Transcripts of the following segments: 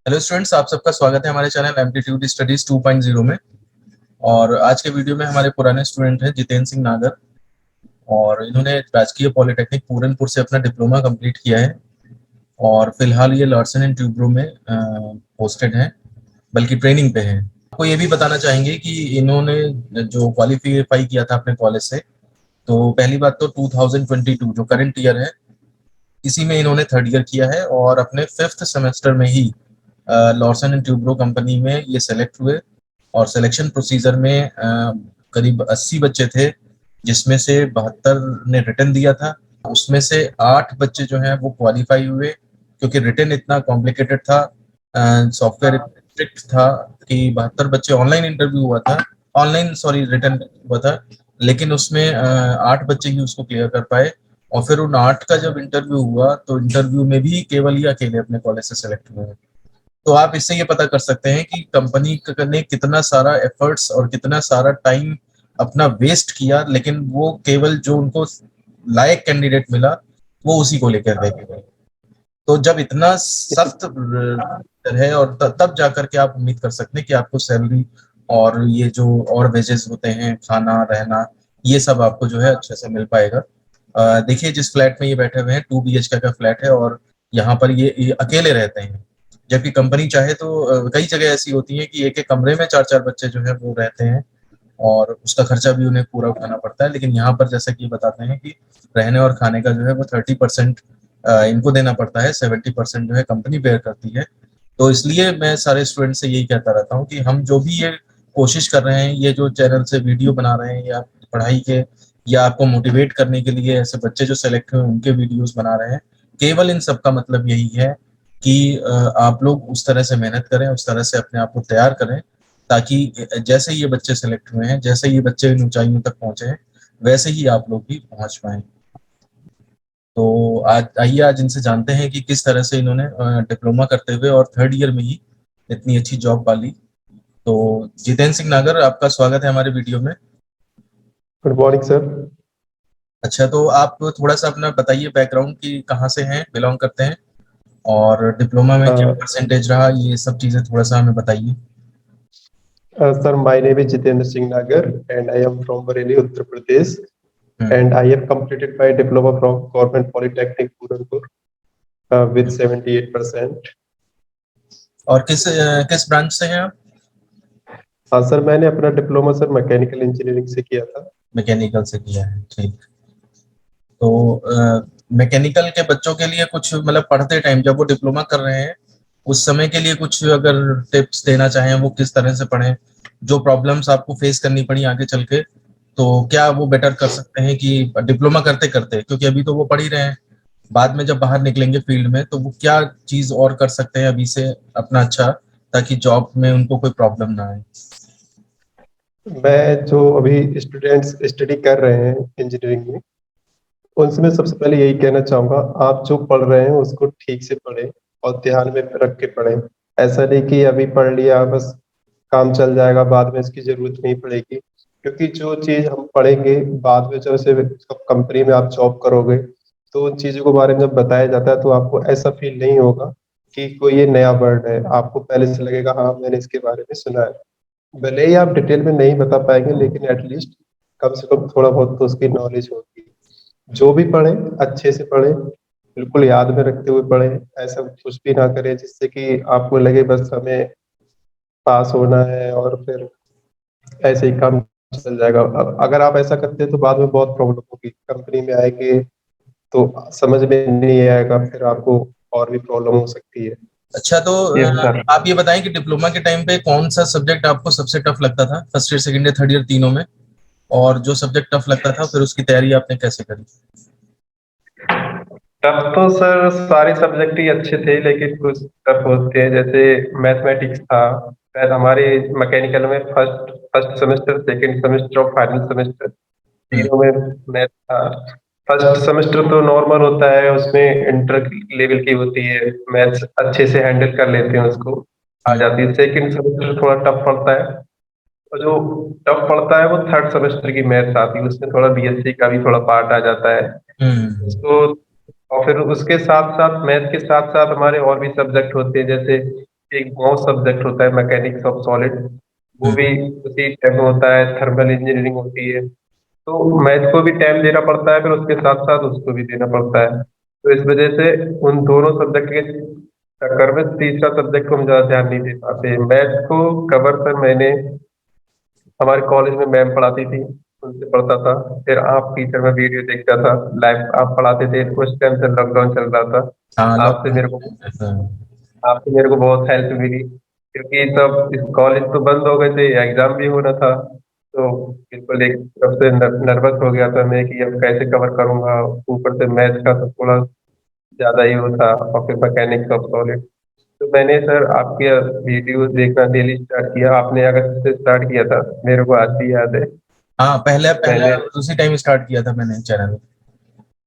Hello students, आप सबका स्वागत है हमारे चैनल एप्टीट्यूड स्टडीज 2.0 में। और आज के वीडियो में हमारे पुराने स्टूडेंट हैं जितेंद्र सिंह नागर। और इन्होंने राजकीय पॉलिटेक्निक पूरनपुर से अपना डिप्लोमा कंप्लीट किया है। और फिलहाल ये लॉर्सन एंड ट्यूब्रो में पोस्टेड हैं, बल्कि ट्रेनिंग पे हैं। आपको ये भी बताना चाहेंगे कि इन्होंने जो क्वालिफाई किया था अपने कॉलेज से, तो पहली बात तो 2022 जो करंट ईयर है, इसी में इन्होंने थर्ड ईयर किया है। और अपने फिफ्थ सेमेस्टर में ही लॉर्सन एंड ट्यूब्रो कंपनी में ये सेलेक्ट हुए। और सिलेक्शन प्रोसीजर में करीब 80 बच्चे थे, जिसमें से 72 ने रिटर्न दिया था। उसमें से 8 बच्चे जो हैं वो क्वालिफाई हुए, क्योंकि रिटर्न इतना कॉम्प्लिकेटेड था, सॉफ्टवेयर स्ट्रिक्ट था कि 72 बच्चे ऑनलाइन इंटरव्यू हुआ था, ऑनलाइन सॉरी रिटर्न हुआ था। लेकिन उसमें 8 बच्चे ही उसको क्लियर कर पाए। और फिर उन 8 का जब इंटरव्यू हुआ, तो इंटरव्यू में भी केवल ही अकेले अपने कॉलेज से सेलेक्ट हुए हैं। तो आप इससे ये पता कर सकते हैं कि कंपनी ने कितना सारा एफर्ट्स और कितना सारा टाइम अपना वेस्ट किया, लेकिन वो केवल जो उनको लायक कैंडिडेट मिला, वो उसी को लेकर गए केवल। तो जब इतना सख्त है, और तब जाकर के आप उम्मीद कर सकते हैं कि आपको सैलरी और ये जो और वेजेस होते हैं, खाना रहना, ये सब आपको जो है अच्छे से मिल पाएगा। देखिए, जिस फ्लैट में ये बैठे हुए हैं, 2 BHK का फ्लैट है, और यहाँ पर ये अकेले रहते हैं। जबकि कंपनी चाहे तो कई जगह ऐसी होती है कि एक एक कमरे में 4-4 बच्चे जो है वो रहते हैं, और उसका खर्चा भी उन्हें पूरा उठाना पड़ता है। लेकिन यहाँ पर जैसा कि बताते हैं कि रहने और खाने का जो है वो 30% इनको देना पड़ता है, 70% जो है कंपनी बेयर करती है। तो इसलिए मैं सारे स्टूडेंट से यही कहता रहता हूँ कि हम जो भी ये कोशिश कर रहे हैं, ये जो चैनल से वीडियो बना रहे हैं, या पढ़ाई के या आपको मोटिवेट करने के लिए ऐसे बच्चे जो सेलेक्ट हुए उनके वीडियोस बना रहे हैं, केवल इन सब का मतलब यही है कि आप लोग उस तरह से मेहनत करें, उस तरह से अपने आप को तैयार करें, ताकि जैसे ये बच्चे सेलेक्ट हुए हैं, जैसे ये बच्चे इन ऊंचाइयों तक पहुंचे हैं, वैसे ही आप लोग भी पहुंच पाए। तो आज आइए, आज इनसे जानते हैं कि किस तरह से इन्होंने डिप्लोमा करते हुए और थर्ड ईयर में ही इतनी अच्छी जॉब पाली। तो जितेंद्र सिंह नागर, आपका स्वागत है हमारे वीडियो में। Good morning sir. अच्छा, तो आप थोड़ा सा अपना बताइए बैकग्राउंड की, कहाँ से हैं, बिलोंग करते हैं, और डिप्लोमा में क्या परसेंटेज रहा, ये सब चीज़ें थोड़ा सा हमें बताइए। Sir, my name is Jitendra Singh Nagar and I am from Bareilly, Uttar Pradesh, hmm. And I have completed my diploma from Government Polytechnic Purnpur with 78%. और किस ब्रांच से हैं आप? हाँ सर, मैंने अपना डिप्लोमा सर मैकेनिकल इंजीनियरिंग से किया था। मैकेनिकल से किया है, ठीक। तो मैकेनिकल के बच्चों के लिए कुछ मतलब पढ़ते टाइम जब वो डिप्लोमा कर रहे हैं, उस समय के लिए कुछ अगर टिप्स देना चाहें, वो किस तरह से पढ़ें, जो प्रॉब्लम्स आपको फेस करनी पड़ी आगे चल के, तो क्या वो बेटर कर सकते हैं कि डिप्लोमा करते करते, क्योंकि अभी तो वो पढ़ ही रहे हैं, बाद में जब बाहर निकलेंगे फील्ड में, तो वो क्या चीज और कर सकते हैं अभी से अपना, अच्छा, ताकि जॉब में उनको कोई प्रॉब्लम ना आए। मैं जो अभी स्टूडेंट्स स्टडी कर रहे हैं इंजीनियरिंग में, उनसे मैं सबसे पहले यही कहना चाहूंगा, आप जो पढ़ रहे हैं उसको ठीक से पढ़ें और ध्यान में रख के पढ़ें। ऐसा नहीं कि अभी पढ़ लिया बस काम चल जाएगा, बाद में इसकी जरूरत नहीं पड़ेगी। क्योंकि जो चीज हम पढ़ेंगे बाद में जब से कंपनी में आप जॉब करोगे, तो उन चीजों के बारे में जब बताया जाता है तो आपको ऐसा फील नहीं होगा कि कोई ये नया वर्ड है। आपको पहले से लगेगा हाँ, मैंने इसके बारे में सुना है। भले ही आप डिटेल में नहीं बता पाएंगे, लेकिन एटलीस्ट कम से कम थोड़ा बहुत तो उसकी नॉलेज होगी। जो भी पढ़े अच्छे से पढ़े, बिल्कुल याद में रखते हुए पढ़े। ऐसा कुछ भी ना करें जिससे कि आपको लगे बस हमें पास होना है और फिर ऐसे ही काम चल जाएगा। अगर आप ऐसा करते हैं तो बाद में बहुत प्रॉब्लम होगी, कंपनी में आएंगे तो समझ में नहीं आएगा, फिर आपको और भी प्रॉब्लम हो सकती है। अच्छा, तो यस सर। आप ये बताएं कि डिप्लोमा के टाइम पे कौन सा सब्जेक्ट आपको सबसे टफ लगता था, first year, second year, third year, तीनों में? और जो सब्जेक्ट टफ लगता था, फिर उसकी तैयारी आपने कैसे करी? टफ तो सर सारे सब्जेक्ट ही अच्छे थे, लेकिन कुछ टफ होते हैं। जैसे मैथमेटिक्स था, शायद हमारे मैकेनिकल में first first semester, second semester और फाइनल सेमेस्टर हम्म। तीनों में मैथ था। फर्स्ट सेमेस्टर तो नॉर्मल होता है, उसमें इंटर लेवल की होती है, मैथ्स अच्छे से हैंडल कर लेते हैं, उसको आ हम्म। जाती है। सेकंड सेमेस्टर थोड़ा टफ पड़ता है, और जो टफ पड़ता है वो थर्ड सेमेस्टर की मैथ्स आती है, उसमें थोड़ा बीएससी का भी थोड़ा पार्ट आ जाता है हम्म। उसको। और फिर उसके साथ साथ मैथ के साथ साथ हमारे और भी सब्जेक्ट होते हैं, जैसे एक और सब्जेक्ट होता है मैकेनिक्स ऑफ सॉलिड, वो हम्म। भी उसी टाइप में होता है, थर्मल इंजीनियरिंग होती है। तो मैथ को भी टाइम देना पड़ता है, फिर उसके साथ साथ उसको भी देना पड़ता है। तो इस वजह से उन दोनों सब्जेक्ट के चक्कर में तीसरा सब्जेक्ट को हम ज्यादा ध्यान नहीं दे पाते। मैथ को कवर सर मैंने हमारे कॉलेज में मैम पढ़ाती थी, उनसे पढ़ता था। फिर आप टीचर में वीडियो देखता था, लाइव आप पढ़ाते थे, उस टाइम से लॉकडाउन चल रहा था। हाँ, आपसे लॉकडाउन मेरे को में ऐसा। आपसे मेरे को बहुत हेल्प मिली, क्योंकि तब कॉलेज तो बंद हो गए थे, एग्जाम भी होना था। तो बिल्कुल एक तरफ से नर्वस हो गया था मैं कि अब कैसे कवर करूंगा। ऊपर से मैथ का तो थोड़ा ज्यादा ही वो था, और फिर मैकेनिक्स ऑफ सॉलिड। तो मैंने सर आपके वीडियो देखना डेली स्टार्ट किया, आपने अगस्त से स्टार्ट किया था, मेरे को आज भी याद है। हाँ, पहले तो पहले मैंने, उसी टाइम स्टार्ट किया था मैंने चैनल।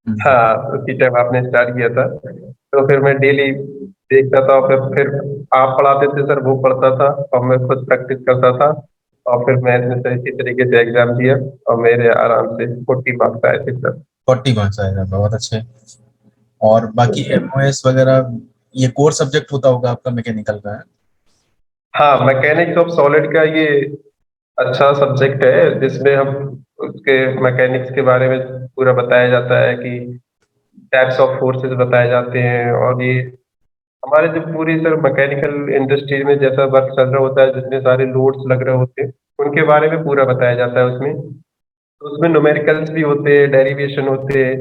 हाँ उसी टाइम आपने स्टार्ट किया था। तो फिर मैं डेली देखता था, और फिर आप पढ़ाते थे सर, वो पढ़ता था, और मैं खुद प्रैक्टिस करता था। और फिर मैंने सर इसी तरीके से एग्जाम दिया, और मेरे आराम से 40 मार्क्स आए थे सर। 40 मार्क्स आएगा, बहुत अच्छे। और बाकी एमओएस वगैरह, ये कोर सब्जेक्ट होता होगा आपका मैकेनिकल का है? हाँ, मैकेनिक्स ऑफ सॉलिड का ये अच्छा सब्जेक्ट है, जिसमें हम उसके मैकेनिक्स के बारे में पूरा बताया जाता है कि टाइप्स ऑफ फोर्सेस बताए जाते हैं। और ये हमारे जो पूरी सर मैकेनिकल इंडस्ट्री में जैसा वर्क चल रहा होता है, जितने सारे लोड्स लग रहे होते हैं, उनके बारे में पूरा बताया जाता है उसमें। तो उसमें न्यूमेरिकल्स भी होते हैं, डेरिवेशन होते हैं,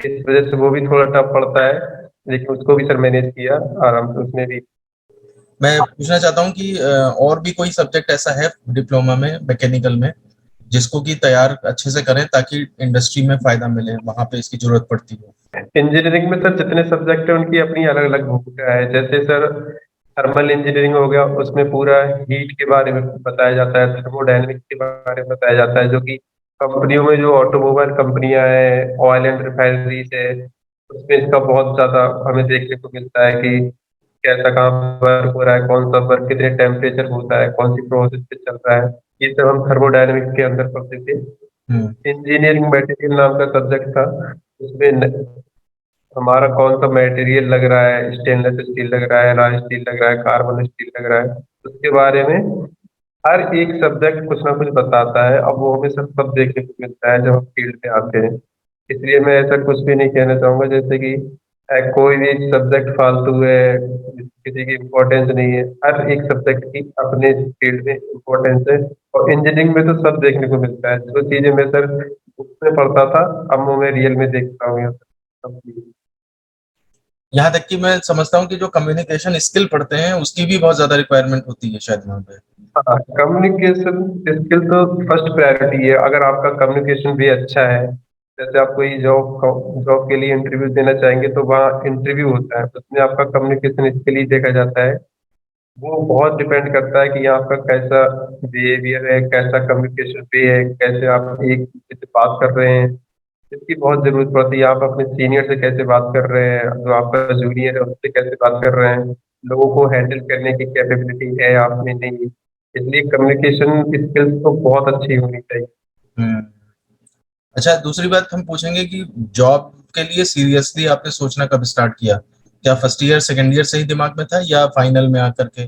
इस वजह से वो भी थोड़ा टफ पड़ता है। लेकिन उसको भी सर मैनेज किया आराम से उसमें भी। मैं पूछना चाहता हूँ कि और भी कोई सब्जेक्ट ऐसा है डिप्लोमा में मैकेनिकल में जिसको कि तैयार अच्छे से करें ताकि इंडस्ट्री में फायदा मिले, वहां पे इसकी जरूरत पड़ती है? इंजीनियरिंग में सर जितने सब्जेक्ट है उनकी अपनी अलग अलग भूमिका है। जैसे सर थर्मल इंजीनियरिंग हो गया, उसमें पूरा हीट के बारे में बताया जाता है, थर्मोडायनेमिक्स के बारे में बताया जाता है, जो कि कंपनियों में जो ऑटोमोबाइल कंपनियां हैं, ऑयल एंड रिफाइनरीज है, उसमें इसका बहुत ज्यादा हमें देखने को मिलता है कि कैसा काम वर्क हो रहा है, कौन सा वर्क कितने टेम्परेचर होता है, कौन सी प्रोसेस पे चल रहा है। ये सब हम थर्मोडायनेमिक्स के अंदर पढ़ते थे। हम्म। इंजीनियरिंग मटेरियल नाम का सब्जेक्ट था, उसमें हमारा कौन सा मटेरियल लग रहा है, स्टेनलेस स्टील लग रहा है, रॉ स्टील लग रहा है, कार्बन स्टील लग रहा है, उसके बारे में हर एक सब्जेक्ट कुछ ना कुछ बताता है। अब वो हमें सब सब देखने को मिलता है जब हम फील्ड में आते हैं। इसलिए मैं ऐसा कुछ भी नहीं कहना चाहूंगा जैसे कि कोई भी सब्जेक्ट फालतू है, किसी की इम्पोर्टेंस नहीं है। हर एक सब्जेक्ट की अपने फील्ड में इम्पोर्टेंस है। और इंजीनियरिंग में तो सब देखने को मिलता है, जो चीजें मैं सर बुक में पढ़ता था, अब वो मैं रियल में देखता हूँ यहाँ सब चीज़ें। यहाँ तक कि मैं समझता हूँ कि जो कम्युनिकेशन स्किल पढ़ते हैं उसकी भी बहुत ज्यादा रिक्वायरमेंट होती है शायद वहाँ पे। हाँ, कम्युनिकेशन स्किल तो फर्स्ट प्रायोरिटी है। अगर आपका कम्युनिकेशन भी अच्छा है, जैसे आप कोई जॉब जॉब के लिए इंटरव्यू देना चाहेंगे, तो वहाँ इंटरव्यू होता है, उसमें आपका कम्युनिकेशन स्किल ही देखा जाता है। वो बहुत डिपेंड करता है कि आपका कैसा बिहेवियर है, कैसा कम्युनिकेशन पे है, कैसे आप एक दूसरे से बात कर रहे हैं। इसकी बहुत जरूरत पड़ती है। आप अपने सीनियर से कैसे बात कर रहे हैं, जो आपका जूनियर है उससे कैसे बात कर रहे हैं, लोगों को हैंडल करने की कैपेबिलिटी है आप में नहीं। इसलिए कम्युनिकेशन स्किल्स तो बहुत अच्छी होनी चाहिए। हम्म। अच्छा, दूसरी बात हम पूछेंगे कि जॉब के लिए सीरियसली आपने सोचना कब स्टार्ट किया? क्या फर्स्ट ईयर सेकेंड ईयर से ही दिमाग में था या फाइनल में आकर के?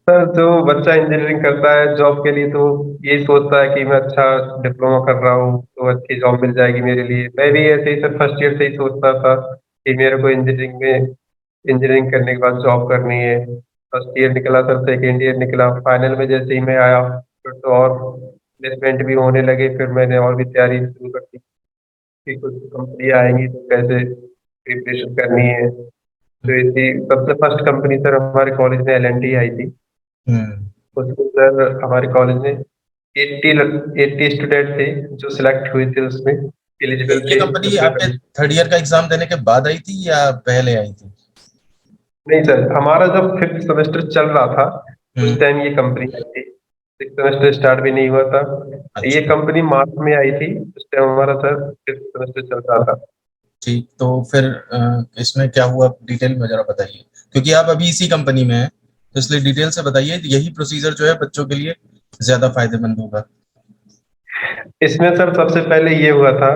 सर जो बच्चा इंजीनियरिंग करता है जॉब के लिए, तो यही सोचता है कि मैं अच्छा डिप्लोमा कर रहा हूँ तो अच्छी जॉब मिल जाएगी मेरे लिए। मैं भी ऐसे ही सर फर्स्ट ईयर से ही सोचता था कि मेरे को इंजीनियरिंग करने के बाद जॉब करनी है। फर्स्ट ईयर निकला सर, सेकेंड ईयर निकला, फाइनल में जैसे ही मैं आया, फिर तो और प्लेसमेंट भी होने लगे। फिर मैंने और भी तैयारी शुरू कर दी कि कुछ कंपनी आएंगी तो कैसे प्रिपरेशन करनी है। तो इसी सबसे फर्स्ट कंपनी सर हमारे कॉलेज में L&T आई थी। हम्म। उसमें सर हमारे कॉलेज में 80 स्टूडेंट थे जो सिलेक्ट हुए थे, उसमें ये एलिजिबल ये थे कंपनी उसमें आपके थर्ड ईयर का एग्जाम देने के बाद आई थी या पहले आई थी? नहीं सर, हमारा जब फिफ्थ सेमेस्टर चल रहा था उस हम्म। टाइम ये कंपनी आई थी। सिक्स सेमेस्टर स्टार्ट भी नहीं हुआ था। ये अच्छा। कंपनी मार्च में आई थी, उस टाइम हमारा सर फिफ्थ सेमेस्टर चल रहा था। ठीक, तो फिर इसमें क्या हुआ, डिटेल में जरा बताइए, क्योंकि आप अभी इसी कंपनी में हैं, तो इसलिए डिटेल से बताइए। यही प्रोसीजर जो है बच्चों के लिए ज्यादा फायदेमंद होगा। इसमें सर सबसे पहले ये हुआ था,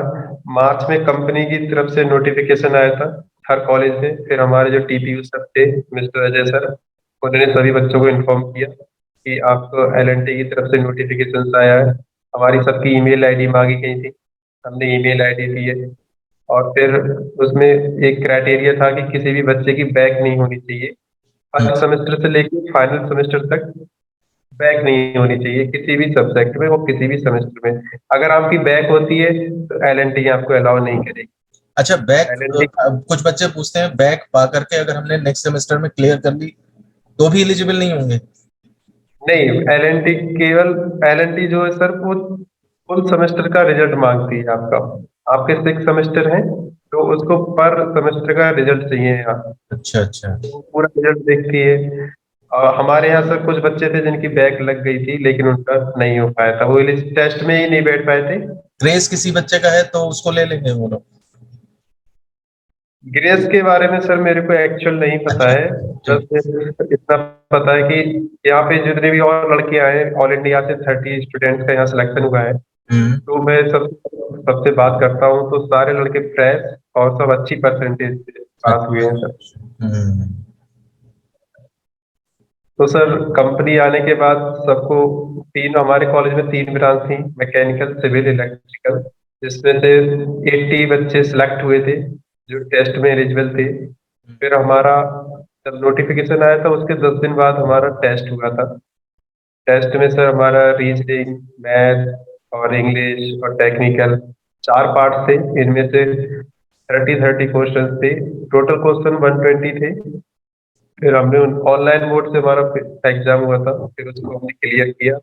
मार्च में कंपनी की तरफ से नोटिफिकेशन आया था हर कॉलेज में। फिर हमारे जो टीपीयू सर थे, मिस्टर अजय सर, उन्होंने सभी बच्चों को इन्फॉर्म किया कि आपको एलएनटी की तरफ से नोटिफिकेशन आया है। हमारी सबकी ईमेल आईडी मांगी गई थी, हमने ईमेल आईडी दी है। और फिर उसमें एक क्राइटेरिया था कि किसी भी बच्चे की बैक नहीं होनी चाहिए, हम्म। फर्स्ट सेमेस्टर से लेकर फाइनल सेमेस्टर तक बैक नहीं होनी चाहिए किसी भी सब्जेक्ट में और किसी भी सेमेस्टर में। अगर आपकी बैक होती है तो एलएनटी आपको अलाउ नहीं करेगी। अच्छा, बैक एलएनटी कुछ बच्चे पूछते हैं बैक पा करके अगर हमने नेक्स्ट सेमेस्टर में क्लियर कर ली तो भी एलिजिबल नहीं होंगे? नहीं, एलएनटी केवल, एलएनटी जो है सर वो फुल सेमेस्टर का रिजल्ट मांगती है आपका। आपके 6 सेमेस्टर हैं तो उसको पर सेमेस्टर का रिजल्ट चाहिए यहाँ। अच्छा अच्छा। तो वो पूरा रिजल्ट देखती है। और हमारे यहाँ सर कुछ बच्चे थे जिनकी बैक लग गई थी लेकिन उनका नहीं हो पाया था, वो इस टेस्ट में ही नहीं बैठ पाए थे। ग्रेस किसी बच्चे का है तो उसको ले लेंगे वो लोग? ग्रेस के बारे में सर मेरे को एक्चुअल नहीं पता अच्छा। है। बस ठीक। इतना पता है कि यहाँ पे जितने भी और लड़के आए, ऑल इंडिया से 30 स्टूडेंट्स का यहाँ सिलेक्शन हुआ है। हम्म। तो मैं सबसे बात करता हूँ तो सारे लड़के फ्रेश और सब अच्छी परसेंटेज से पास हुए अच्छा। हैं सर। हम्म। तो सर कंपनी आने के बाद सबको, तीन हमारे कॉलेज में 3 ब्रांच थी, मैकेनिकल, सिविल, इलेक्ट्रिकल, जिसमें से 80 बच्चे सिलेक्ट हुए थे जो टेस्ट में एलिजिबल थे। फिर हमारा जब नोटिफिकेशन आया था उसके 10 दिन बाद हमारा टेस्ट हुआ था। टेस्ट में सर हमारा रीजनिंग, मैथ और इंग्लिश और टेक्निकल 4 पार्ट थे। इनमें से 30 क्वेश्चन थे, टोटल क्वेश्चन 120 थे। फिर हमने ऑनलाइन मोड से हमारा एग्जाम हुआ था, फिर उसको हमने क्लियर किया।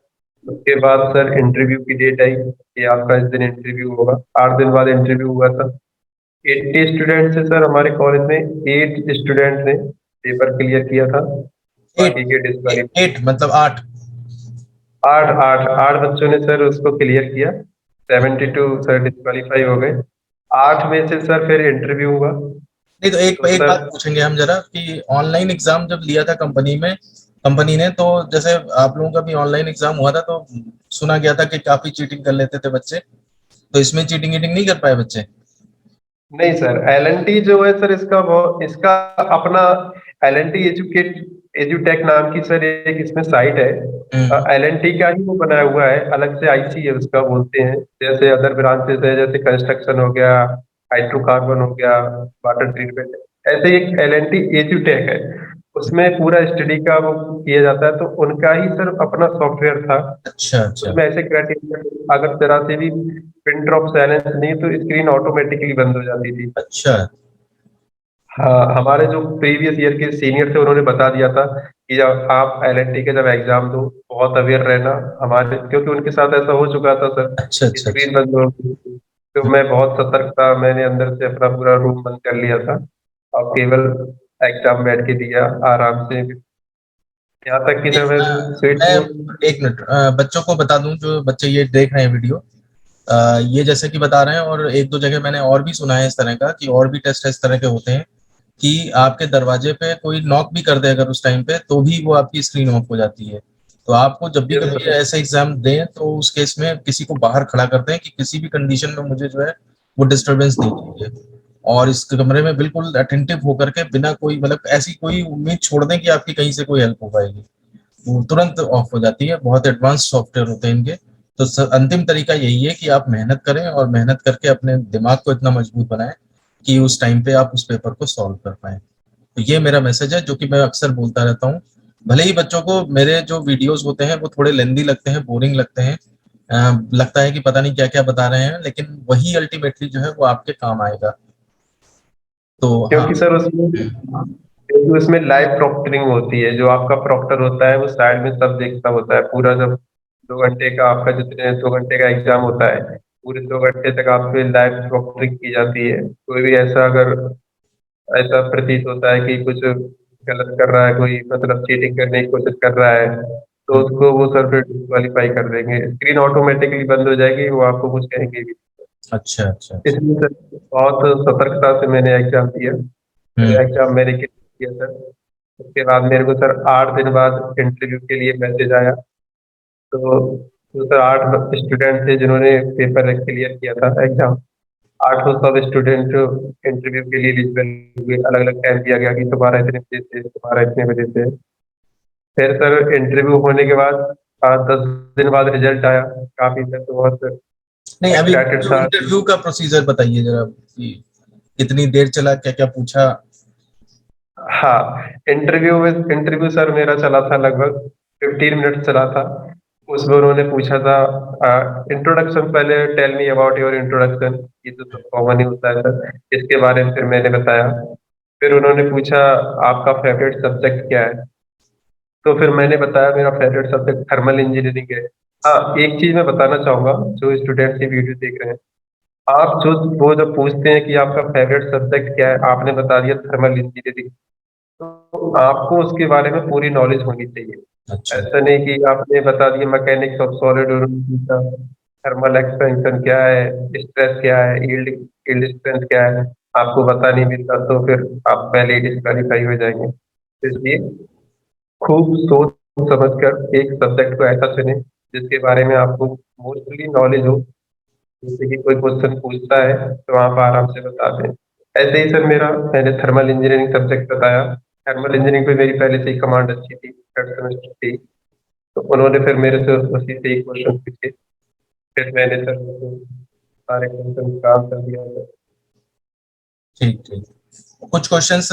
उसके बाद सर इंटरव्यू की डेट आई कि आपका इस दिन इंटरव्यू होगा। 8 दिन बाद इंटरव्यू हुआ था। 80 स्टूडेंट से सर हमारे कॉलेज में 8 स्टूडेंट ने पेपर क्लियर किया था, एट? बाकी के डिस्क्वालीफाई। एट मतलब आठ? आठ आठ आठ बच्चों ने सर उसको क्लियर किया, 72 सर डिस्क्वालीफाई हो गए। 8 में से सर फिर इंटरव्यू हुआ। नहीं तो एक तो एक बात सर पूछेंगे हम जरा कि ऑनलाइन एग्जाम जब लिया था कंपनी ने तो जैसे आप लोगों का भी ऑनलाइन एग्जाम हुआ था तो सुना गया था कि काफी चीटिंग कर लेते थे बच्चे, तो इसमें चीटिंग वीटिंग नहीं कर पाए बच्चे? नहीं सर, एलएनटी जो है सर इसका बहुत, इसका अपना एलएनटी एजुटेक नाम की सर एक इसमें साइट है। हम्म। एलएनटी का ही वो बनाया हुआ है, अलग से आईसी है उसका बोलते हैं। जैसे अदर ब्रांचेस है, जैसे कंस्ट्रक्शन हो गया, हाइड्रोकार्बन हो गया, वाटर ट्रीटमेंट, ऐसे एक एलएनटी एजुटेक है। उसमें पूरा स्टडी का वो किया जाता है, तो उनका ही सर अपना सॉफ्टवेयर था। अच्छा अच्छा। उसमें ऐसे क्राइटेरिया, अगर जरा से भी पिन ड्रॉप साइलेंस नहीं तो स्क्रीन ऑटोमेटिकली बंद हो जाती थी। अच्छा। हाँ, हमारे जो प्रीवियस ईयर के सीनियर थे उन्होंने बता दिया था कि जब आप एलएनटी के जब एग्जाम दो बहुत अवेयर रहना। हमारे, क्योंकि उनके साथ ऐसा हो चुका था सर, अच्छा अच्छा। अच्छा। स्क्रीन बंद हो गई थी। तो मैं बहुत सतर्क था, मैंने अंदर से अपना पूरा रूम बंद कर लिया था और केवल एग्जाम बैठ के दिया आराम से। यहाँ तक कि सर मैं स्वीट मैं में। एक मिनट बच्चों को बता दूं जो बच्चे ये देख रहे हैं वीडियो, ये जैसे कि बता रहे हैं और एक दो जगह मैंने और भी सुना है इस तरह का कि और भी टेस्ट इस तरह के होते हैं कि आपके दरवाजे पे कोई नॉक भी कर दे अगर उस टाइम पे तो भी वो आपकी स्क्रीन ऑफ हो जाती है। तो आपको जब भी यस कभी सर। ऐसे एग्जाम दें तो उस केस में किसी को बाहर खड़ा कर दें कि किसी भी कंडीशन में मुझे जो है वो डिस्टरबेंस नहीं चाहिए, और इस कमरे में बिल्कुल अटेंटिव होकर के बिना कोई मतलब ऐसी कोई उम्मीद छोड़ दें कि आपकी कहीं से कोई हेल्प हो पाएगी, वो तुरंत ऑफ हो जाती है। बहुत एडवांस सॉफ्टवेयर होते हैं इनके। तो अंतिम तरीका यही है कि आप मेहनत करें और मेहनत करके अपने दिमाग को इतना मजबूत बनाएं कि उस टाइम पे आप उस पेपर को सॉल्व कर पाए। तो ये मेरा मैसेज है जो कि मैं अक्सर बोलता रहता हूँ। भले ही बच्चों को मेरे जो वीडियोस होते हैं वो थोड़े लेंदी लगते हैं, बोरिंग लगते हैं, लगता है कि पता नहीं क्या क्या बता रहे हैं, लेकिन वही अल्टीमेटली जो है वो आपके काम आएगा। तो हाँ। क्योंकि सर उसमें, क्योंकि उसमें लाइव प्रॉक्टरिंग होती है, जो आपका प्रॉक्टर होता है वो साइड में सब देखता होता है पूरा। जब 2 घंटे का आपका, जितने 2 घंटे का एग्जाम होता है, पूरे 2 घंटे तक आपकी लाइव प्रॉक्टरिंग की जाती है। कोई भी ऐसा अगर ऐसा प्रतीत होता है कि कुछ गलत कर रहा है, कोई मतलब चीटिंग करने की कोशिश कर रहा है, तो हम्म। उसको वो सर फिर डिस्क्वालीफाई कर देंगे, स्क्रीन ऑटोमेटिकली बंद हो जाएगी, वो आपको कुछ कहेंगे भी। अच्छा अच्छा अच्छा। इसलिए सर बहुत सतर्कता से मैंने एग्जाम दिया। फिर हम्म। एग्जाम मैंने क्लियर किया सर। उसके बाद मेरे को सर 8 दिन बाद इंटरव्यू के लिए मैसेज आया। तो सर 8 स्टूडेंट थे जिन्होंने पेपर क्लियर किया था एग्जाम। 800 सब स्टूडेंट इंटरव्यू के लिए एलिजिबल हुए, अलग अलग टाइम दिया गया कि तुम्हारा इतने बजे से तुम्हारा इतने बजे से। फिर सर इंटरव्यू होने के बाद 10 दिन बाद रिजल्ट आया। काफी सर तो बहुत नहीं, अभी एक्साइटेड जो था। इंटरव्यू का प्रोसीजर बताइए जरा कि कितनी देर चला, क्या क्या पूछा। हाँ, इंटरव्यू सर मेरा चला था लगभग 15 मिनट चला था। उसमें उन्होंने पूछा था इंट्रोडक्शन, पहले tell me about your introduction. ये तो सब कॉमन ही होता है सर, इसके बारे में फिर मैंने बताया। फिर उन्होंने पूछा आपका फेवरेट सब्जेक्ट क्या है। तो फिर मैंने बताया मेरा फेवरेट सब्जेक्ट थर्मल इंजीनियरिंग है। हाँ, एक चीज मैं बताना चाहूंगा जो स्टूडेंट्स ये वीडियो देख रहे हैं। आप जो वो जब पूछते हैं कि आपका फेवरेट सब्जेक्ट क्या है, आपने बता दिया थर्मल इंजीनियरिंग, तो आपको उसके बारे में पूरी नॉलेज होनी चाहिए। अच्छा। ऐसा नहीं कि आपने बता दिया mechanics of solid, thermal expansion क्या है, स्ट्रेस क्या है, यील्ड यील्ड स्ट्रेंथ क्या है, आपको बता नहीं मिलता तो फिर आप पहले ही डिस्क्वालीफाई हो जाएंगे। तो इसलिए खूब सोच समझ कर एक सब्जेक्ट को ऐसा चुनें जिसके बारे में आपको मोस्टली नॉलेज हो। जैसे कि कोई क्वेश्चन पूछता है तो आप आराम से बता दें। ऐसे ही सर मेरा, मैंने थर्मल इंजीनियरिंग सब्जेक्ट बताया। थर्मल इंजीनियरिंग पे मेरी पहले से ही कमांड अच्छी थी, थर्ड सेमेस्टर थी। तो उन्होंने फिर मेरे से उसी से ही क्वेश्चन पूछे। फिर मैंने सर उनको सारे क्वेश्चन का आंसर दिया सर। ठीक ठीक। कुछ क्वेश्चंस,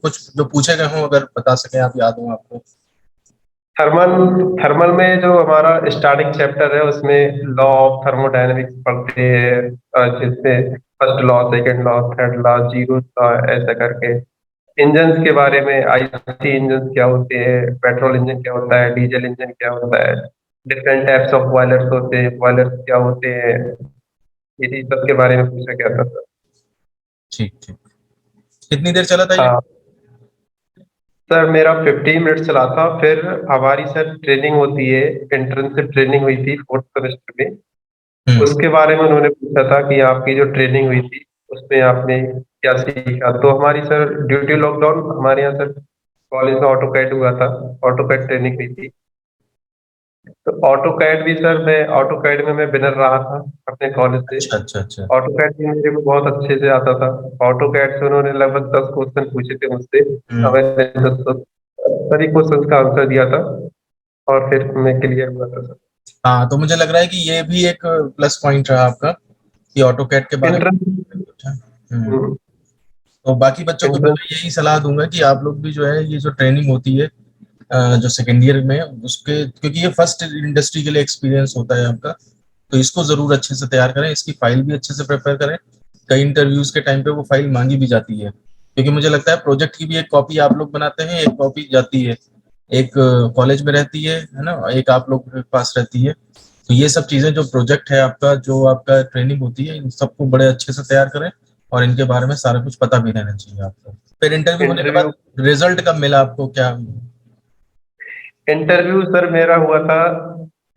कुछ जो पूछे गए हों अगर बता सकें आप, याद हो आपको। थर्मल थर्मल में जो हमारा स्टार्टिंग चैप्टर है उसमें लॉ ऑफ थर्मोडायनेमिक्स पढ़ते हैं, जिसमें first law, second law, third law, zero law, ऐसा करके। इंजन्स के बारे में, आईसी इंजन क्या होते हैं, पेट्रोल इंजन क्या होता है, डीजल इंजन क्या होता है, डिफरेंट टाइप्स ऑफ बॉयलर्स होते हैं, बॉयलर्स क्या होते हैं, इसी सब के बारे में पूछा गया था सर। ठीक ठीक। कितनी देर चला था ये। हाँ सर, मेरा 15 मिनट चला था। फिर हमारी सर ट्रेनिंग होती है, इंटर्नशिप ट्रेनिंग हुई थी फोर्थ सेमेस्टर में। हम्म। उसके बारे में उन्होंने पूछा था कि आपकी जो ट्रेनिंग हुई थी उसमें आपने क्या सीखा। तो हमारी सर ड्यू टू लॉकडाउन हमारे यहाँ सर कॉलेज में ऑटो कैड हुआ था, ऑटो कैड ट्रेनिंग हुई थी। तो ऑटो कैड भी सर, मैं ऑटो कैड में मैं विनर रहा था अपने कॉलेज से। अच्छा अच्छा अच्छा। ऑटो कैड भी मेरे को बहुत अच्छे से आता था। ऑटो कैड से उन्होंने लगभग 10 क्वेश्चन पूछे थे मुझसे। हम्म। मैंने 10 सभी क्वेश्चन का आंसर दिया था और फिर मैं क्लियर हुआ था सर। हाँ, तो मुझे लग रहा है कि ये भी एक प्लस पॉइंट रहा आपका कि ऑटो कैड के बारे एंट्रेंस। में पूछा। तो बाकी बच्चों को भी एंट्रेंस। मैं यही सलाह दूंगा कि आप लोग भी जो है ये जो ट्रेनिंग होती है जो सेकेंड ईयर में उसके, क्योंकि ये फर्स्ट इंडस्ट्री के लिए एक्सपीरियंस होता है आपका, तो इसको जरूर अच्छे से तैयार करें, इसकी फाइल भी अच्छे से प्रिपेयर करें। कई इंटरव्यूज के टाइम पे वो फाइल मांगी भी जाती है, क्योंकि मुझे लगता है प्रोजेक्ट की भी एक कॉपी आप लोग बनाते हैं, एक कॉपी जाती है, एक कॉलेज में रहती है ना, एक आप लोग के पास रहती है। तो ये सब चीजें, जो प्रोजेक्ट है आपका, जो आपका ट्रेनिंग होती है, इन सबको बड़े अच्छे से तैयार करें और इनके बारे में सारा कुछ पता भी रहना चाहिए आपको। फिर इंटरव्यू होने के इंटरव्यू बाद रिजल्ट कब मिला आपको, क्या। इंटरव्यू सर मेरा हुआ था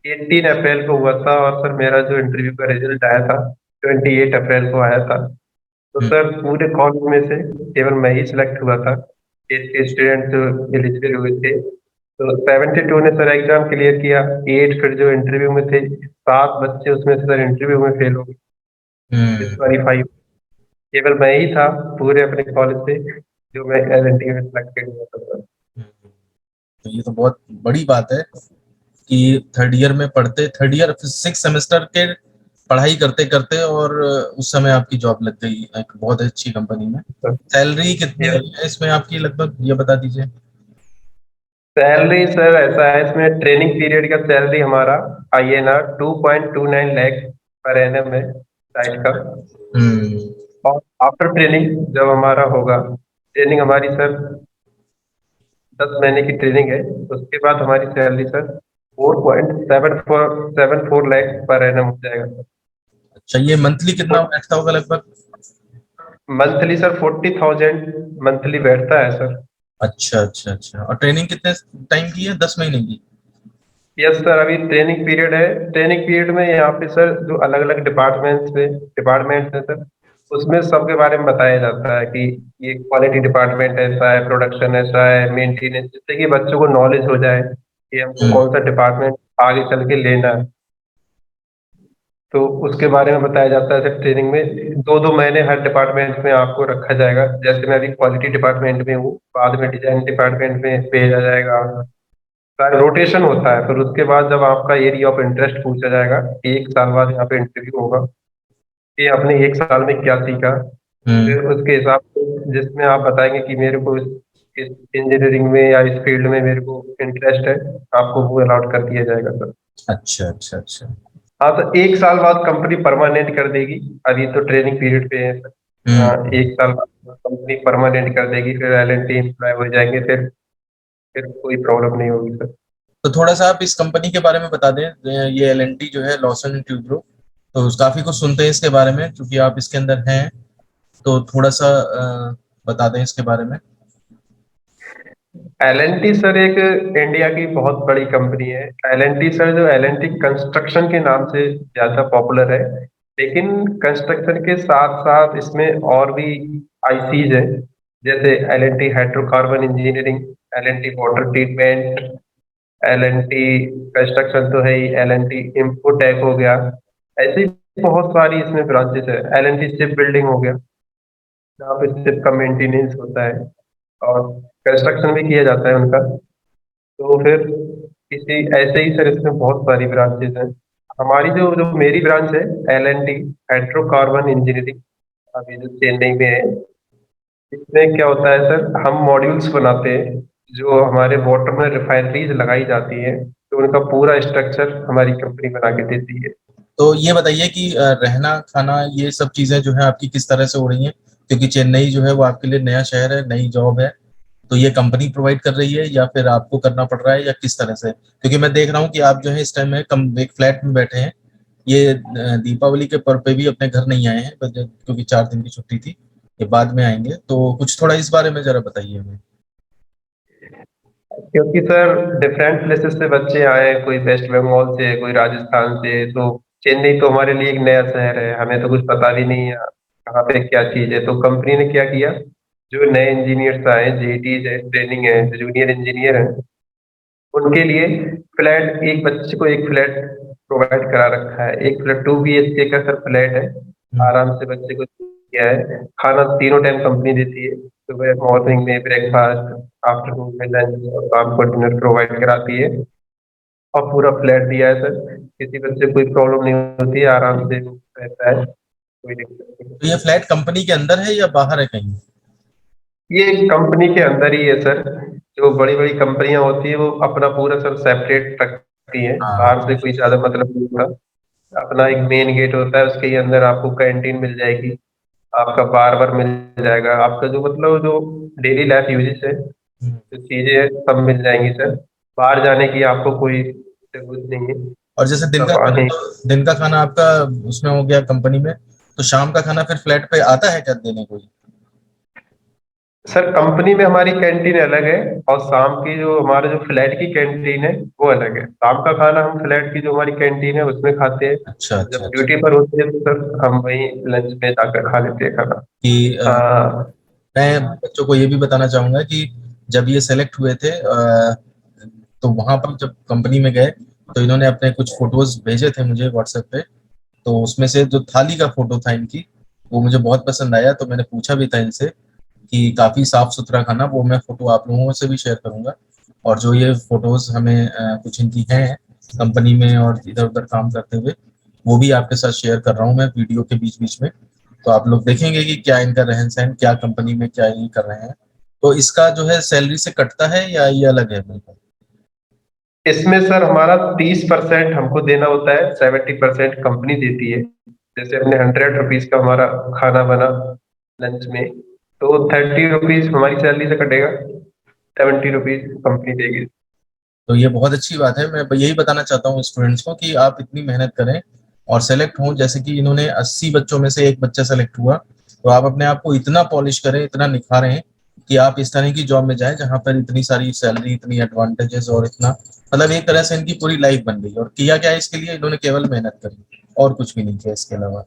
18 अप्रैल को हुआ था, और सर मेरा जो इंटरव्यू का रिजल्ट आया था 28 अप्रैल को आया था। तो हम्म। सर पूरे कॉलेज में से केवल मैं ही सिलेक्ट हुआ था। 80 स्टूडेंट जो एलिजिबल हुए थे, तो 72 ने सर एग्जाम क्लियर किया। 8 फिर जो इंटरव्यू में थे, 7 बच्चे उसमें से सर इंटरव्यू में फेल हो गए, हम्म। डिस्क्वालीफाई। केवल मैं ही था पूरे अपने कॉलेज से जो मैं एज एन टीम सिलेक्टेड हुआ था सर। हम्म। तो ये तो बहुत बड़ी बात है कि थर्ड ईयर में पढ़ते, थर्ड ईयर सिक्स सेमेस्टर के पढ़ाई करते करते और उस समय आपकी जॉब लग गई एक बहुत अच्छी कंपनी में। सैलरी कितनी है इसमें आपकी लगभग, ये बता दीजिए। सैलरी सर ऐसा है, इसमें ट्रेनिंग पीरियड का सैलरी हमारा INR 2.29 लाख पर एनम है साइट का। हम्म। और आफ्टर ट्रेनिंग जब हमारा होगा, ट्रेनिंग हमारी सर 10 महीने की ट्रेनिंग है, उसके बाद हमारी salary sir 4.74 lakh per annum हो जाएगा। अच्छा, ये मंथली कितना बैठता होगा लगभग। मंथली सर 40,000 मंथली बैठता है सर। अच्छा अच्छा अच्छा, और ट्रेनिंग कितने टाइम की है, 10 महीने की। यस सर, अभी ट्रेनिंग पीरियड है। ट्रेनिंग पीरियड में यहाँ पे सर जो अलग अलग डिपार्टमेंट्स हैं सर, उसमें सबके बारे में बताया जाता है कि ये क्वालिटी डिपार्टमेंट ऐसा है, प्रोडक्शन ऐसा है, मेंटेनेंस, जिससे कि बच्चों को नॉलेज हो जाए कि हमको हम्म। कौन सा डिपार्टमेंट आगे चल के लेना है। तो उसके बारे में बताया जाता है सर ट्रेनिंग में। 2-2 महीने हर डिपार्टमेंट में आपको रखा जाएगा। जैसे मैं अभी क्वालिटी डिपार्टमेंट में हूँ, बाद में डिजाइन डिपार्टमेंट में भेजा जाएगा। सारा रोटेशन होता है। फिर उसके बाद जब आपका एरिया ऑफ इंटरेस्ट पूछा जाएगा, 1 साल बाद यहाँ पे इंटरव्यू होगा कि आपने 1 साल में क्या सीखा। हम्म। फिर उसके हिसाब से जिसमें आप बताएंगे कि मेरे को इस इंजीनियरिंग में या इस फील्ड में मेरे को इंटरेस्ट है, आपको वो अलाउट कर दिया जाएगा सर। अच्छा अच्छा अच्छा। हाँ, तो 1 साल बाद कंपनी परमानेंट कर देगी। अभी तो ट्रेनिंग पीरियड पे है सर। हाँ, हम्म। 1 साल बाद कंपनी परमानेंट कर देगी, फिर L&T एम्प्लॉय हो जाएंगे। फिर कोई प्रॉब्लम नहीं होगी सर। तो थोड़ा सा आप इस कंपनी के बारे में बता दें। ये एलएनटी जो है, लॉसन एंड ट्यूब्रो, तो काफी कुछ सुनते हैं इसके बारे में क्योंकि आप इसके अंदर हैं। तो थोड़ा सा बता दें इसके बारे में। L&T सर एक इंडिया की बहुत बड़ी कंपनी है। L&T सर, जो L&T कंस्ट्रक्शन के नाम से ज्यादा पॉपुलर है, लेकिन कंस्ट्रक्शन के साथ साथ इसमें और भी आईसीज है। जैसे L&T hydrocarbon engineering, L&T water treatment, L&T construction तो है ही, L&T इंफोटेक हो गया। ऐसे ही बहुत सारी इसमें ब्रांचेस है। L&T शिप बिल्डिंग हो गया, जहाँ पे शिप का मेंटेनेंस होता है और कंस्ट्रक्शन भी किया जाता है उनका। तो फिर इसी ऐसे ही सर इसमें बहुत सारी ब्रांचेस हैं। हमारी जो जो मेरी ब्रांच है, L&T हाइड्रोकार्बन इंजीनियरिंग, अभी जो चेन्नई में है। इसमें क्या होता है सर, हम मॉड्यूल्स बनाते हैं जो हमारे वाटर में रिफाइनरीज लगाई जाती है, तो उनका पूरा स्ट्रक्चर हमारी कंपनी बना के देती है। तो ये बताइए कि रहना खाना ये सब चीजें जो है आपकी किस तरह से हो रही हैं, क्योंकि चेन्नई जो है वो आपके लिए नया शहर है, नई जॉब है। तो ये कंपनी प्रोवाइड कर रही है या फिर आपको करना पड़ रहा है, या किस तरह से? क्योंकि मैं देख रहा हूँ कि आप जो है इस टाइम में कम एक फ्लैट में बैठे हैं। ये दीपावली के पर्व पे भी अपने घर नहीं आए हैं, क्योंकि 4 दिन की छुट्टी थी। ये बाद में आएंगे, तो कुछ थोड़ा इस बारे में जरा बताइए हमें। क्योंकि सर डिफरेंट प्लेसेस से बच्चे आए हैं, कोई वेस्ट बंगाल से, कोई राजस्थान से। तो चेन्नई तो हमारे लिए एक नया शहर है, हमें तो कुछ पता भी नहीं है कहाँ पे क्या चीज़ है। तो कंपनी ने क्या किया, जो नए इंजीनियर्स आए, जेईटीज है, ट्रेनिंग है, जूनियर इंजीनियर हैं, उनके लिए फ्लैट, एक बच्चे को एक फ्लैट प्रोवाइड करा रखा है। एक फ्लैट 2 BHK का सर फ्लैट है। हम्म। आराम से बच्चे को किया है। खाना तीनों टाइम कंपनी देती है। सुबह मॉर्निंग में ब्रेकफास्ट, आफ्टरनून में लंच और शाम को डिनर प्रोवाइड कराती है। और पूरा फ्लैट दिया है सर। किसी बच्चे को कोई प्रॉब्लम नहीं होती है, आराम से रहता है, कोई दिक्कत नहीं तो ये होती है। फ्लैट कंपनी के अंदर है या बाहर है कहीं? ये कंपनी के अंदर ही है सर। जो बड़ी बड़ी कंपनियां होती है वो अपना पूरा सब सेपरेट रखती हैं, हाँ। बाहर से कोई ज्यादा मतलब नहीं होता। अपना एक मेन गेट होता है, उसके ही अंदर आपको कैंटीन मिल जाएगी, आपका बार बार मिल जाएगा, आपका जो मतलब जो डेली लाइफ यूजेस है, हम्म। जो चीजें हैं, सब मिल जाएंगी सर। बाहर जाने की आपको कोई जरूरत नहीं है। और जैसे दिन का सब खाना, आने। तो दिन का खाना आपका उसमें हो गया कंपनी में, तो शाम का खाना फिर फ्लैट पे आता है क्या देने कोई? सर कंपनी में हमारी कैंटीन अलग है, और शाम की जो हमारा जो फ्लैट की कैंटीन है वो अलग है। शाम का खाना हम फ्लैट की जो हमारी कैंटीन है उसमें खाते हैं। अच्छा अच्छा जब अच्छा। ड्यूटी पर होते हैं तो सर हम वहीं लंच में जाकर खा लेते हैं खाना। कि हाँ। मैं बच्चों को ये भी बताना चाहूंगा कि जब ये सेलेक्ट हुए थे, तो वहां पर जब कंपनी में गए, तो इन्होंने अपने कुछ फोटोज भेजे थे मुझे व्हाट्सएप पे। तो उसमें से जो थाली का फोटो था इनकी, वो मुझे बहुत पसंद आया। तो मैंने पूछा भी था इनसे कि काफी साफ सुथरा खाना, वो मैं फोटो आप लोगों से भी शेयर करूंगा। और जो ये फोटोज हमें कुछ इनकी हैं कंपनी में और इधर उधर काम करते हुए, वो भी आपके साथ शेयर कर रहा हूँ मैं वीडियो के बीच बीच में। तो आप लोग देखेंगे कि क्या इनका रहन सहन, क्या कंपनी में क्या ये कर रहे हैं। तो इसका जो है सैलरी से कटता है या ये अलग है बिल्कुल? इसमें सर हमारा 30% हमको देना होता है, 70% कंपनी देती है। जैसे अपने 100 रुपीज का हमारा खाना बना लंच में, तो 30 रुपीज हमारी सैलरी से कटेगा, 70 रुपीज कंपनी देगी। तो ये बहुत अच्छी बात है। मैं यही बताना चाहता हूँ स्टूडेंट्स को कि आप इतनी मेहनत करें और सेलेक्ट हों। जैसे कि इन्होंने 80 बच्चों में से एक बच्चा सेलेक्ट हुआ, तो आप अपने आप को इतना पॉलिश करें, इतना निखारें कि आप इस तरह की जॉब में जाएं जहां पर इतनी सारी सैलरी, इतनी एडवांटेजेस, और इतना मतलब एक तरह से इनकी पूरी लाइफ बन गई। और किया क्या इसके लिए? इन्होंने केवल मेहनत करी और कुछ भी नहीं किया इसके अलावा।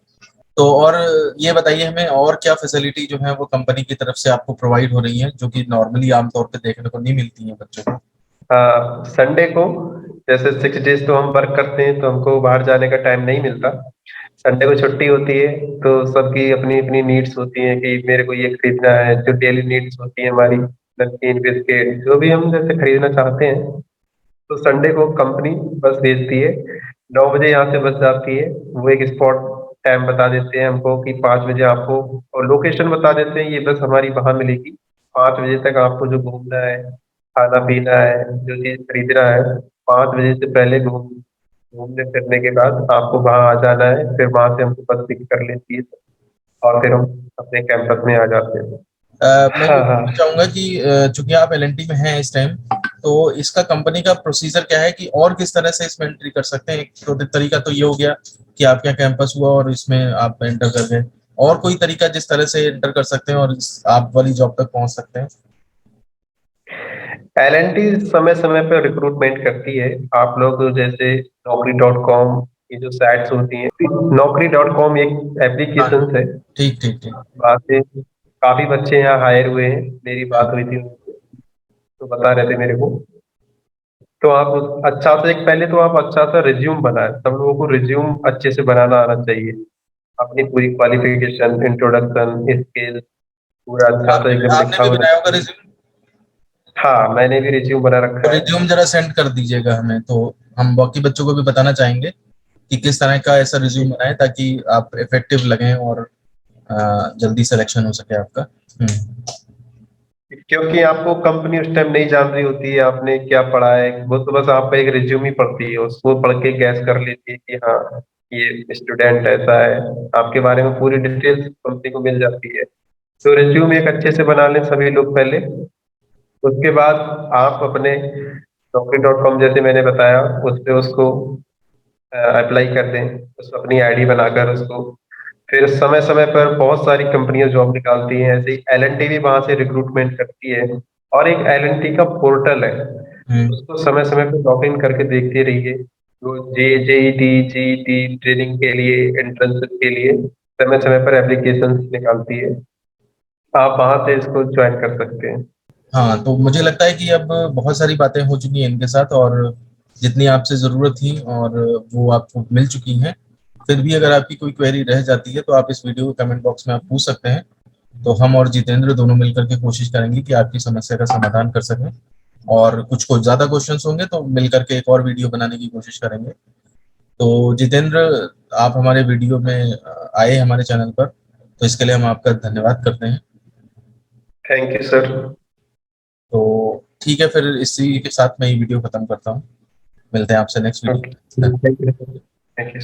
तो और ये बताइए हमें, और क्या फैसिलिटी जो है वो कंपनी की तरफ से आपको प्रोवाइड हो रही है, जो कि नॉर्मली आमतौर पे देखने को नहीं मिलती है बच्चों को? संडे को जैसे 6 डेज तो हम वर्क करते हैं, तो हमको बाहर जाने का टाइम नहीं मिलता। संडे को छुट्टी होती है तो सबकी अपनी अपनी नीड्स होती हैं कि मेरे को ये खरीदना है, जो डेली नीड्स होती है हमारी, नमकीन बिस्किट जो भी हम जैसे खरीदना चाहते हैं, तो संडे को कंपनी बस भेजती है। 9 बजे यहाँ से बस जाती है। वो एक स्पॉट टाइम बता देते हैं हमको कि 5 बजे आपको, और लोकेशन बता देते हैं ये बस हमारी वहां मिलेगी। 5 बजे तक आपको जो घूमना है, खाना पीना है, जो चीज खरीदना है, 5 बजे से पहले घूमने फिरने के बाद आपको वहां आ जाना है। फिर वहां से हमको बस पिक कर लेती है और फिर हम अपने कैंपस में आ जाते हैं। मैं हाँ ये हाँ। पूछना चाहूंगा कि चूंकि आप एलएनटी में हैं इस टाइम, तो इसका कंपनी का प्रोसीजर क्या है कि और किस तरह से इसमें एंट्री कर सकते हैं? एक तो तरीका तो ये हो गया कि आपका कैंपस हुआ और इसमें आप एंटर कर गए, और कोई तरीका जिस तरह से एंटर कर सकते हैं और आप वाली जॉब तक पहुंच सकते हैं? एल समय समय पर रिक्रूटमेंट करती है। आप लोग जैसे Naukri.com, ये जो साइट्स होती हैं, Naukri.com एक हाँ, एप्लीकेशन है। ठीक ठीक ठीक। वहाँ से काफी बच्चे यहाँ हायर हुए हैं, मेरी बात हाँ हुई थी उनसे, तो बता रहे थे मेरे को। तो आप अच्छा से, एक पहले तो आप अच्छा सा रिज्यूम बनाए। सब लोगों को रिज्यूम अच्छे से बनाना आना चाहिए। अपनी पूरी क्वालिफिकेशन, इंट्रोडक्शन, स्किल पूरा अच्छा सा आपने एकदम आपने लिखा भी होना बनाया होगा चाहिए। रिज्यूम? हाँ, मैंने भी रिज्यूम बना रखा है। रिज्यूम जरा सेंड कर दीजिएगा हमें, तो हम बाकी बच्चों को भी बताना चाहेंगे कि किस तरह का ऐसा रिज्यूम बनाए ताकि आप इफेक्टिव लगें और जल्दी सिलेक्शन हो सके आपका। क्योंकि आपको कंपनी उस टाइम नहीं जान रही होती है आपने क्या पढ़ा है, वो तो बस आपका एक रिज्यूम ही पढ़ती है, उसको पढ़ के गैस कर लेती है कि हाँ ये स्टूडेंट ऐसा है। आपके बारे में पूरी डिटेल्स कंपनी को मिल जाती है। तो रिज्यूम एक अच्छे से बना लें सभी लोग पहले। उसके बाद आप अपने Naukri.com, जैसे मैंने बताया, उस पे उसको अप्लाई कर दें। उसको अपनी आईडी बनाकर उसको, फिर समय समय पर बहुत सारी कंपनियां जॉब निकालती हैं, ऐसे ही L&T भी वहां से रिक्रूटमेंट करती है। और एक L&T का पोर्टल है, हम्म। उसको समय समय पर लॉग इन करके देखते रहिए। वो जेईटी जीईटी ट्रेनिंग के लिए, एंट्रेंस के लिए समय समय पर एप्लीकेशन निकालती है। आप वहां से इसको ज्वाइन कर सकते हैं। हाँ, तो मुझे लगता है कि अब बहुत सारी बातें हो चुकी हैं इनके साथ, और जितनी आपसे ज़रूरत थी और वो आपको मिल चुकी हैं। फिर भी अगर आपकी कोई क्वेरी रह जाती है तो आप इस वीडियो के कमेंट बॉक्स में आप पूछ सकते हैं। तो हम और जितेंद्र दोनों मिलकर के कोशिश करेंगे कि आपकी समस्या का समाधान कर सकें, और कुछ ज़्यादा क्वेश्चंस होंगे तो मिलकर के एक और वीडियो बनाने की कोशिश करेंगे। तो जितेंद्र, आप हमारे वीडियो में आए हमारे चैनल पर, तो इसके लिए हम आपका धन्यवाद करते हैं। Thank you sir. तो ठीक है, फिर इसी के साथ मैं ये वीडियो खत्म करता हूँ। मिलते हैं आपसे next okay, video. Thank you. Thank you.